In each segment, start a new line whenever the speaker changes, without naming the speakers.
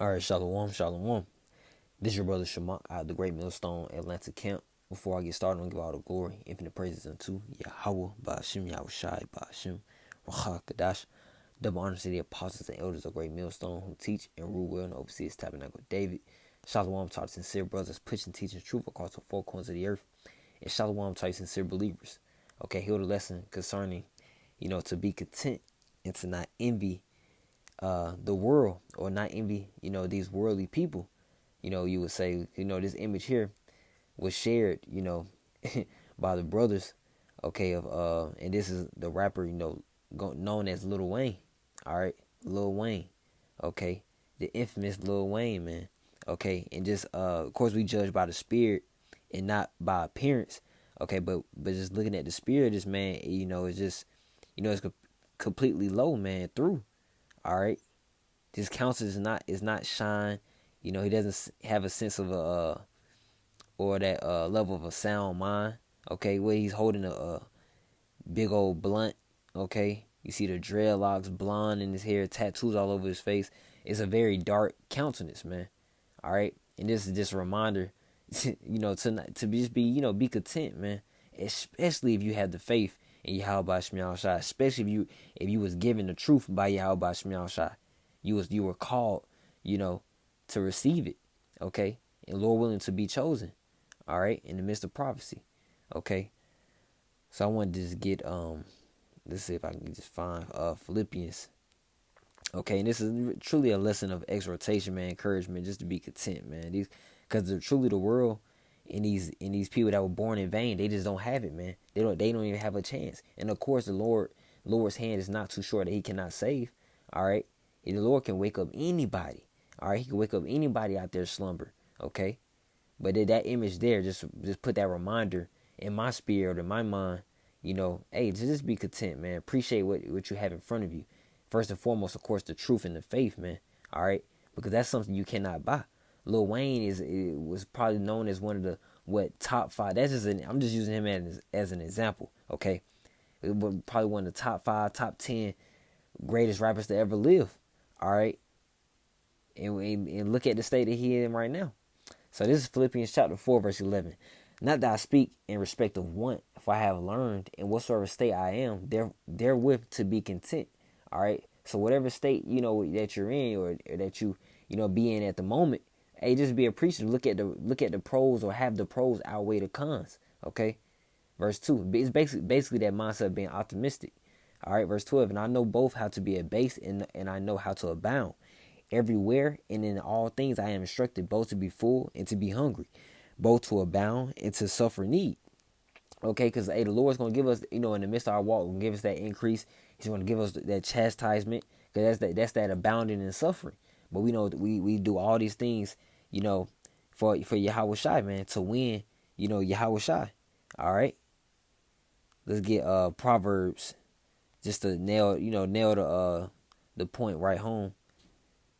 All right, shalom, shalom. This is your brother Shema out of the Great Millstone Atlanta camp. Before I get started, I'm gonna give all the glory, infinite praises unto Yahweh, Ba'ashem, Yahushai, Ba'ashem, Rachah, Kadash. Double honor to the apostles and elders of Great Millstone who teach and rule well and oversee his tabernacle of David. Shalom to our sincere brothers pushing, teaching truth across the four corners of the earth. And shalom to our sincere believers. Okay, hear the lesson concerning, to be content and to not envy the world, or not envy, these worldly people. You would say, this image here was shared, by the brothers, okay, and this is the rapper, known as Lil Wayne, all right, Lil Wayne, okay, the infamous Lil Wayne, man, okay, and just, of course, we judge by the spirit and not by appearance, okay, but just looking at the spirit of this man, it's just, it's completely low, man, through, all right. His counsel is not shine. He doesn't have a sense of a or that level of a sound mind. Okay, where he's holding a big old blunt. Okay, you see the dreadlocks, blonde in his hair, tattoos all over his face. It's a very dark countenance, man. All right, and this is just a reminder, to just be be content, man. Especially if you have the faith in Yahweh Shemiah Shai. Especially if you was given the truth by Yahweh Shemiah Shai. You were called, to receive it, okay, and Lord willing to be chosen, all right, in the midst of prophecy, okay. So I wanted to just get let's see if I can just find Philippians, okay, and this is truly a lesson of exhortation, man, encouragement, just to be content, man. Because truly the world and these people that were born in vain, they just don't have it, man. They don't even have a chance, and of course the Lord's hand is not too short that He cannot save, all right. The Lord can wake up anybody. All right, He can wake up anybody out there slumber. Okay, but that image there just put that reminder in my spirit, in my mind. Hey, just be content, man. Appreciate what you have in front of you. First and foremost, of course, the truth and the faith, man. All right, because that's something you cannot buy. Lil Wayne was probably known as one of the top five. I'm just using him as an example. Okay, it was probably one of the top 5, top 10 greatest rappers to ever live. All right, and look at the state that he in right now. So this is Philippians chapter 4, verse 11. Not that I speak in respect of want, for I have learned in whatsoever state I am, therewith to be content. All right. So whatever state that you're in, or that you be in at the moment, hey, just be appreciative. Look at the pros, or have the pros outweigh the cons. Okay. Verse 2. It's basically that mindset of being optimistic. All right, verse 12. And I know both how to be abased and I know how to abound. Everywhere and in all things I am instructed both to be full and to be hungry, both to abound and to suffer need. Okay, because the Lord's going to give us, in the midst of our walk, going to give us that increase. He's going to give us that chastisement, because that's that abounding in suffering. But we know that we do all these things, for Yahweh Shai, man, to win, Yahweh Shai. All right, let's get Proverbs, just to nail the point right home.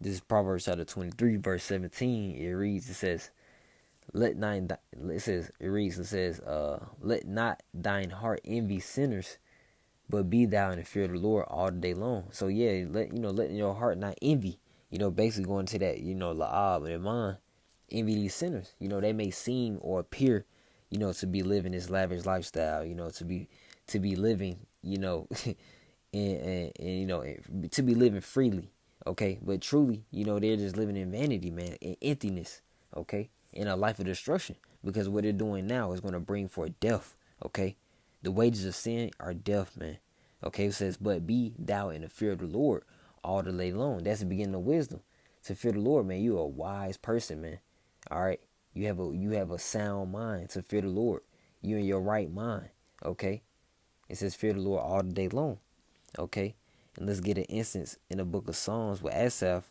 This is Proverbs chapter 23, verse 17. It reads, it says, let not thine heart envy sinners, but be thou in the fear of the Lord all the day long. So yeah, let your heart not envy. Basically going to that, la'ab and mind, envy these sinners. They may seem or appear, to be living this lavish lifestyle, to be living, and to be living freely. Okay, but truly, they're just living in vanity, man, in emptiness, okay, in a life of destruction, because what they're doing now is going to bring forth death, okay. The wages of sin are death, man. Okay, it says, but be thou in the fear of the Lord all the day long. That's the beginning of wisdom. To fear the Lord, man, you're a wise person, man. All right, you have a sound mind to fear the Lord. You're in your right mind, okay. It says, fear the Lord all the day long, okay. And let's get an instance in the book of Psalms with Asaph.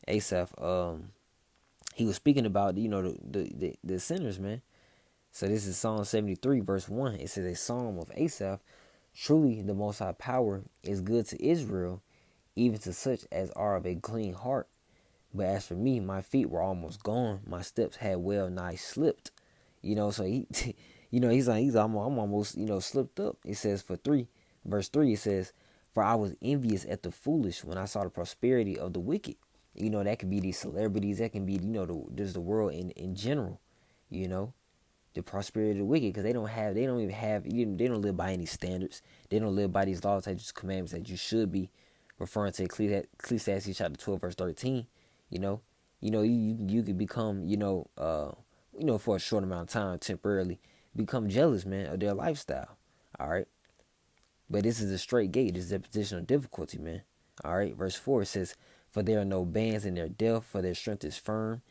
He was speaking about the sinners, man. So this is Psalm 73, verse 1. It says, a psalm of Asaph. Truly the Most High power is good to Israel, even to such as are of a clean heart. But as for me, my feet were almost gone. My steps had well nigh slipped. So he, I'm almost, slipped up. It says verse 3, it says, for I was envious at the foolish when I saw the prosperity of the wicked. You know, that could be these celebrities. That can be, just the world in general. You know, the prosperity of the wicked, because they don't even have, they don't live by any standards. They don't live by these laws, statutes, commandments that you should be, referring to Ecclesiastes chapter 12 verse 13. You know, you could become, for a short amount of time, temporarily become jealous, man, of their lifestyle. All right, but this is a straight gate. This is a position of difficulty, man. All right, verse 4 says, "For there are no bands in their death, for their strength is firm.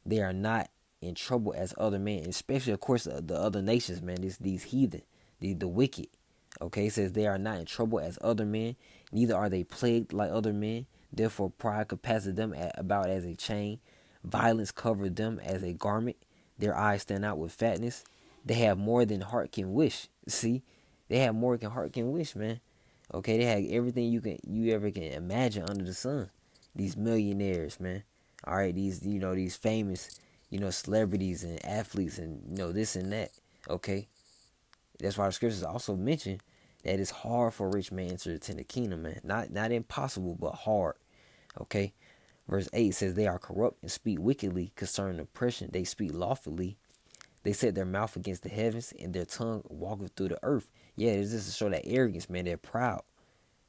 They are not in trouble as other men," especially, of course, the other nations, man. These heathen, the wicked. Okay, it says they are not in trouble as other men, neither are they plagued like other men. Therefore, pride compasseth them about as a chain, violence covered them as a garment. Their eyes stand out with fatness. They have more than heart can wish. See, they have more than heart can wish, man. Okay, they have everything you ever can imagine under the sun. These millionaires, man. All right, these famous, celebrities and athletes and this and that. Okay, that's why the scriptures also mention that it's hard for a rich man to enter the kingdom, man. Not impossible, but hard. Okay, verse 8 says they are corrupt and speak wickedly concerning oppression. They speak lawfully. They set their mouth against the heavens, and their tongue walketh through the earth. Yeah, it's just to show that arrogance, man. They're proud.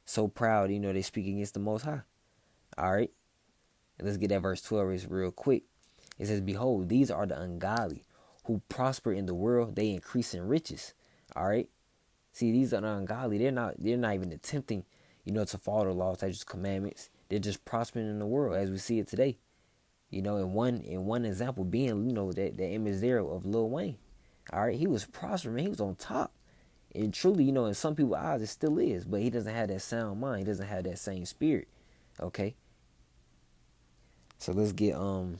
So proud, they speak against the Most High. All right. And let's get that verse 12 real quick. It says, "Behold, these are the ungodly who prosper in the world. They increase in riches." All right. See, these are the ungodly. They're not even attempting, to follow the laws, statutes, commandments. They're just prospering in the world as we see it today. In one example being, that image there of Lil Wayne. All right, he was prospering, man. He was on top. And truly, in some people's eyes, it still is. But he doesn't have that sound mind. He doesn't have that same spirit. Okay. So let's get Of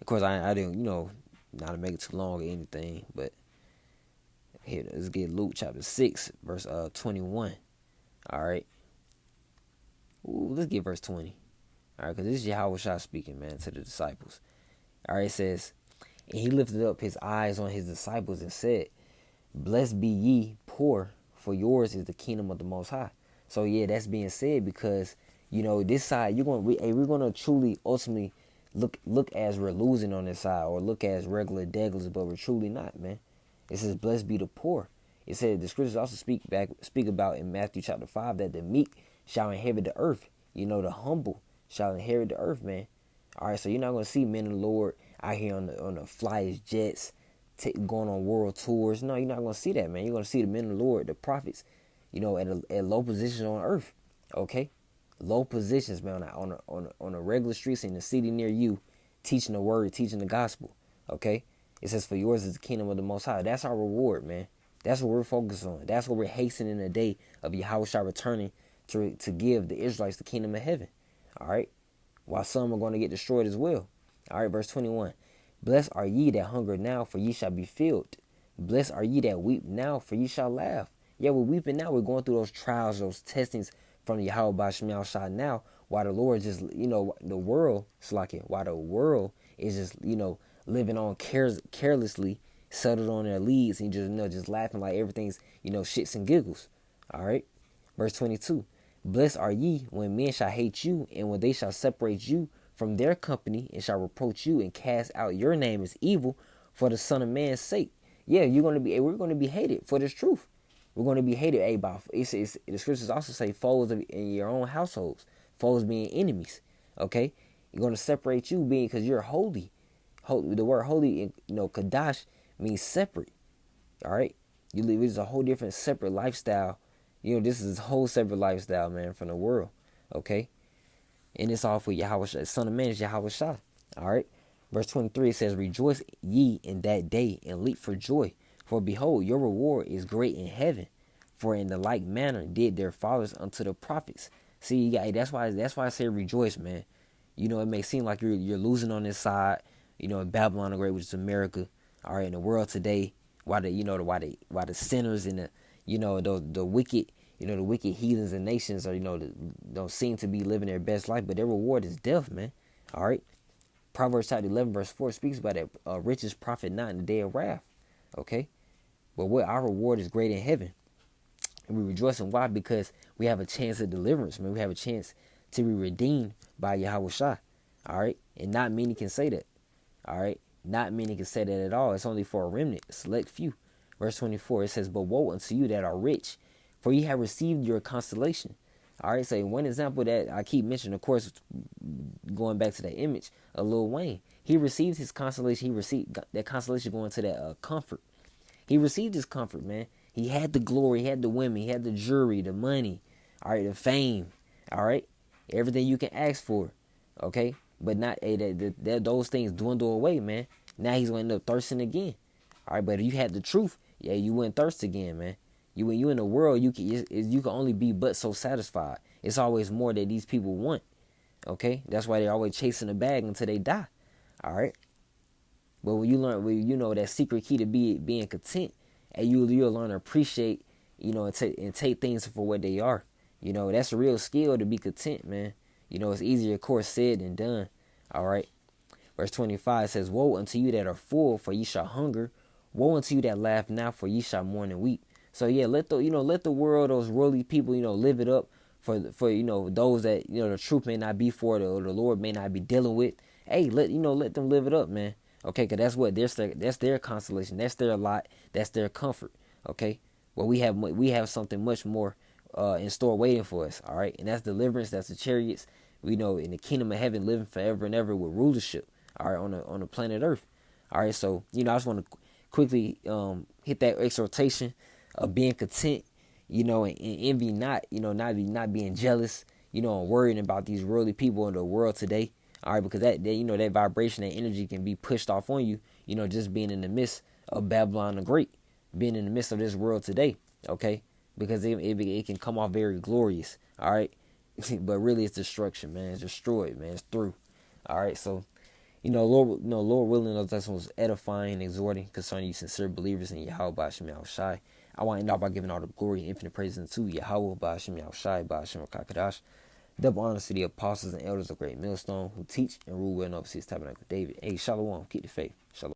course, I didn't, not to make it too long or anything, but here, let's get Luke chapter 6, verse 21. All right. Ooh, let's get verse 20. All right, because this is Yahushua speaking, man, to the disciples. All right, it says, "And he lifted up his eyes on his disciples and said, Blessed be ye poor, for yours is the kingdom of the Most High." So yeah, that's being said because this side we're gonna truly ultimately look as we're losing on this side, or look as regular degglers, but we're truly not, man. It says, "Blessed be the poor." It said the scriptures also speak about in Matthew chapter 5 that the meek shall inherit the earth. The humble shall inherit the earth, man. All right, so you're not gonna see men of the Lord out here on the flyest jets, going on world tours. No, you're not gonna see that, man. You're gonna see the men of the Lord, the prophets, at low positions on earth. Okay, low positions, man, on the regular streets in the city near you, teaching the word, teaching the gospel. Okay, it says, "For yours is the kingdom of the Most High." That's our reward, man. That's what we're focused on. That's what we're hastening the day of Yahushua returning to give the Israelites the kingdom of heaven. All right, while some are going to get destroyed as well. All right, verse 21. "Blessed are ye that hunger now, for ye shall be filled. Blessed are ye that weep now, for ye shall laugh." Yeah, we're weeping now. We're going through those trials, those testings from Yahweh B'Shem Yahushua now, while the Lord just, the world, while the world is just, living on carelessly, settled on their leads, and just laughing like everything's, shits and giggles. All right, verse 22. "Blessed are ye when men shall hate you, and when they shall separate you from their company, and shall reproach you and cast out your name as evil for the Son of Man's sake." Yeah, we're gonna be hated for this truth. We're gonna be hated. By the scriptures also say foes in your own households, foes being enemies. Okay, you're gonna separate you because you're holy. Holy. The word holy, kadash means separate. All right, you live. It's a whole different separate lifestyle. This is a whole separate lifestyle, man, from the world. Okay, and it's all for Yahweh. Son of Man is Yahweh Shah. All right. Verse 23 says, "Rejoice ye in that day, and leap for joy. For behold, your reward is great in heaven. For in the like manner did their fathers unto the prophets." See, that's why I say rejoice, man. It may seem like you're losing on this side, in Babylon the Great, which is America. All right, in the world today, why the sinners and the wicked, the wicked heathens and nations are, don't seem to be living their best life, but their reward is death, man. All right. Proverbs chapter 11 verse 4 speaks about that riches profit not in the day of wrath. Okay, but what our reward is great in heaven, and we rejoice in why? Because we have a chance of deliverance, man. We have a chance to be redeemed by Yahweh Shai. All right, and not many can say that. All right, not many can say that at all. It's only for a remnant, a select few. Verse 24, it says, "But woe unto you that are rich, for ye have received your consolation." All right, so one example that I keep mentioning, of course, going back to that image of Lil Wayne, he received his consolation. He received that consolation going to that comfort. He received his comfort, man. He had the glory, he had the women, he had the jewelry, the money, all right, the fame, all right, everything you can ask for, okay. But not those things dwindle away, man. Now he's gonna end up thirsting again, all right. But if you had the truth, yeah, you wouldn't thirst again, man. When you in the world, you can only be but so satisfied. It's always more that these people want, okay. That's why they're always chasing the bag until they die, all right. But when you know that secret key to being content, and you'll learn to appreciate, and take things for what they are. That's a real skill to be content, man. It's easier, of course, said than done. All right. Verse 25 says, "Woe unto you that are full, for ye shall hunger. Woe unto you that laugh now, for ye shall mourn and weep." So yeah, let the world, those worldly people, live it up for those that the truth may not be for, or the Lord may not be dealing with. Hey, let them live it up, man. Okay, because that's their consolation, that's their lot, that's their comfort. Okay, well we have something much more in store waiting for us. All right, and that's deliverance. That's the chariots. We know in the kingdom of heaven, living forever and ever with rulership. All right, on the planet Earth. All right, so I just want to quickly hit that exhortation of being content. And envy not. Not being jealous. And worrying about these worldly people in the world today. All right, because that vibration, that energy can be pushed off on you. Just being in the midst of Babylon the Great, being in the midst of this world today. Okay, because it can come off very glorious. All right, but really it's destruction, man. It's destroyed, man. It's through. All right, so Lord willing, those lessons was edifying, exhorting concerning you sincere believers in Yahweh Ba'Shem Yahushai. I want to end out by giving all the glory and infinite praise unto Yahweh Ba'Shem Yahushai Ba'Shem Rakakadash. Double honors to the apostles and elders of Great Millstone who teach and rule well in overseas tabernacle David. Hey, Shalom. Keep the faith. Shalom.